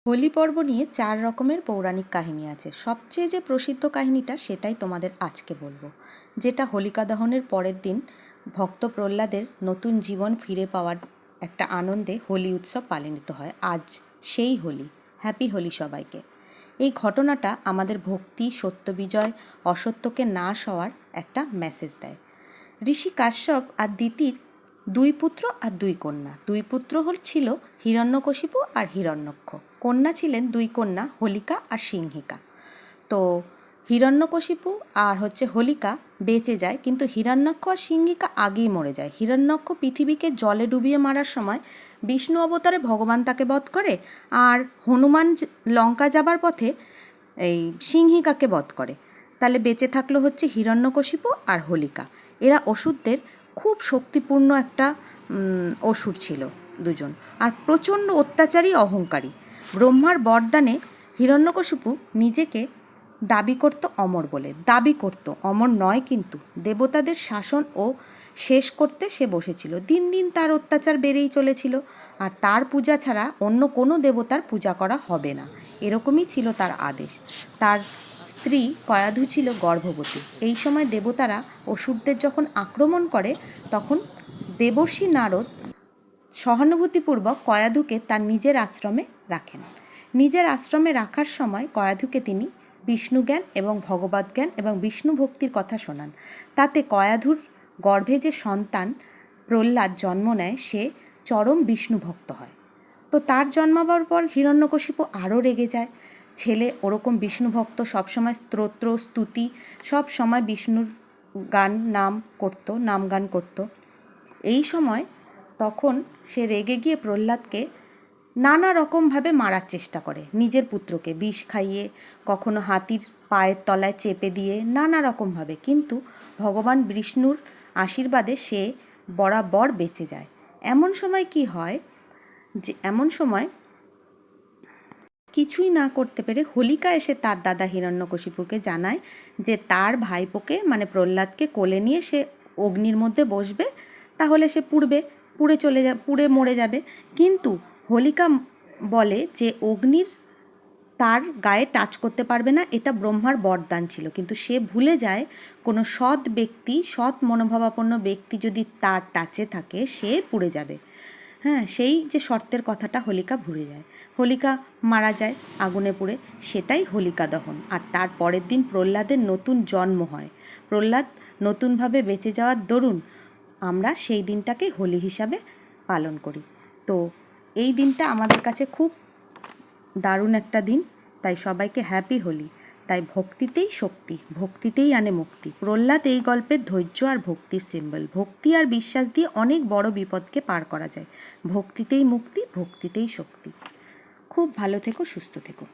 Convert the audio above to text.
হোলি পর্ব নিয়ে 4 রকমের পৌরাণিক কাহিনী আছে। সবচেয়ে যে প্রসিদ্ধ কাহিনীটা সেটাই তোমাদের আজকে বলবো, যেটা হোলিকা দহনের পরের দিন ভক্ত প্রহ্লাদের নতুন জীবন ফিরে পাওয়ার একটা আনন্দে হোলি উৎসব পালিত হয়। আজ সেই হোলি। হ্যাপি হোলি সবাইকে। এই ঘটনাটা আমাদের ভক্তি, সত্যবিজয়, অসত্যকে নাশ হওয়ার একটা মেসেজ দেয়। ঋষি কাশ্যপ আর দিতির 2 পুত্র আর 2 কন্যা। 2 পুত্র ছিল হিরণ্যকশিপু আর হিরণ্যক্ষ। কন্যা ছিলেন 2 কন্যা, হোলিকা আর সিংহিকা। তো হিরণ্যকশিপু আর হোলিকা বেঁচে যায়, কিন্তু হিরণ্যক্ষ আর সিংহিকা আগেই মরে যায়। হিরণ্যক্ষ পৃথিবীকে জলে ডুবিয়ে মারার সময় বিষ্ণু অবতারে ভগবান তাকে বধ করে, আর হনুমান লঙ্কা যাবার পথে এই সিংহিকাকে বধ করে। তাহলে বেঁচে থাকলো হিরণ্যকশিপু আর হোলিকা। এরা অসুরদের খুব শক্তিপূর্ণ একটা অসুর ছিল দুজন, আর প্রচণ্ড অত্যাচারী, অহংকারী। ব্রহ্মার বরদানে হিরণ্যকশিপু নিজেকে দাবি করত অমর বলে। দাবি করত, অমর নয়, কিন্তু দেবতাদের শাসন ও শেষ করতে সে বসেছিল। দিন দিন তার অত্যাচার বেড়েই চলেছিল, আর তার পূজা ছাড়া অন্য কোনো দেবতার পূজা করা হবে না, এরকমই ছিল তার আদেশ। তার স্ত্রী কয়াধু ছিল গর্ভবতী। এই সময় দেবতারা অসুরদের যখন আক্রমণ করে, তখন দেবর্ষি নারদ সহানুভূতিপূর্বক কয়াধুকে তার নিজের আশ্রমে রাখেন। নিজের আশ্রমে রাখার সময় কয়াধুকে তিনি বিষ্ণু জ্ঞান এবং ভগবত জ্ঞান এবং বিষ্ণু ভক্তির কথা শোনান। তাতে কয়াধুর গর্ভে যে সন্তান প্রহ্লাদ জন্ম নেয়, সে চরম বিষ্ণু ভক্ত হয়। তো তার জন্মাবার পর হিরণ্যকশিপু আরও রেগে যায়। ছেলে ওরকম বিষ্ণু ভক্ত, সবসময় স্তোত্র স্তুতি, সব সময় বিষ্ণুর নাম গান করত। এই সময় তখন সে রেগে গিয়ে প্রহ্লাদকে নানা রকমভাবে মারার চেষ্টা করে। নিজের পুত্রকে বিষ খাইয়ে, কখনো হাতির পায়ের তলায় চেপে দিয়ে, নানা রকমভাবে। কিন্তু ভগবান বিষ্ণুর আশীর্বাদে সে বরাবর বেঁচে যায়। এমন সময় কি হয়, যে এমন সময় কিছুই না করতে পেরে হোলিকা এসে তার দাদা হিরণ্যকশিপুকে জানায় যে তার ভাইপোকে মানে প্রহ্লাদকে কোলে নিয়ে সে অগ্নির মধ্যে বসবে, তাহলে সে পুড়ে মরে যাবে। কিন্তু হোলিকা বলে যে অগ্নির তার গায়ে টাচ করতে পারবে না, এটা ব্রহ্মার বরদান ছিল। কিন্তু সে ভুলে যায় কোনো সৎ ব্যক্তি, সৎ মনোভাবাপন্ন ব্যক্তি যদি তার টাচে থাকে, সে পুড়ে যাবে। হ্যাঁ, সেই যে শর্তের কথাটা হোলিকা ভুলে যায়। হোলিকা মারা যায় আগুনে পুড়ে, সেটাই হোলিকা দহন। আর তার পরের দিন প্রহ্লাদের নতুন জন্ম হয়। প্রহ্লাদ নতুনভাবে বেঁচে যাওয়ার দরুন আমরা সেই দিনটাকে হোলি হিসাবে পালন করি। তো এই দিনটা আমাদের কাছে খুব দারুণ একটা দিন, তাই সবাইকে হ্যাপি হোলি। তাই ভক্তিতেই শক্তি, ভক্তিতেই আনে মুক্তি। প্রহ্লাদ এই গল্পের ধৈর্য আর ভক্তির সিম্বল। ভক্তি আর বিশ্বাস দিয়ে অনেক বড় বিপদকে পার করা যায়। ভক্তিতেই মুক্তি, ভক্তিতেই শক্তি। খুব ভালো থেকো, সুস্থ থেকো।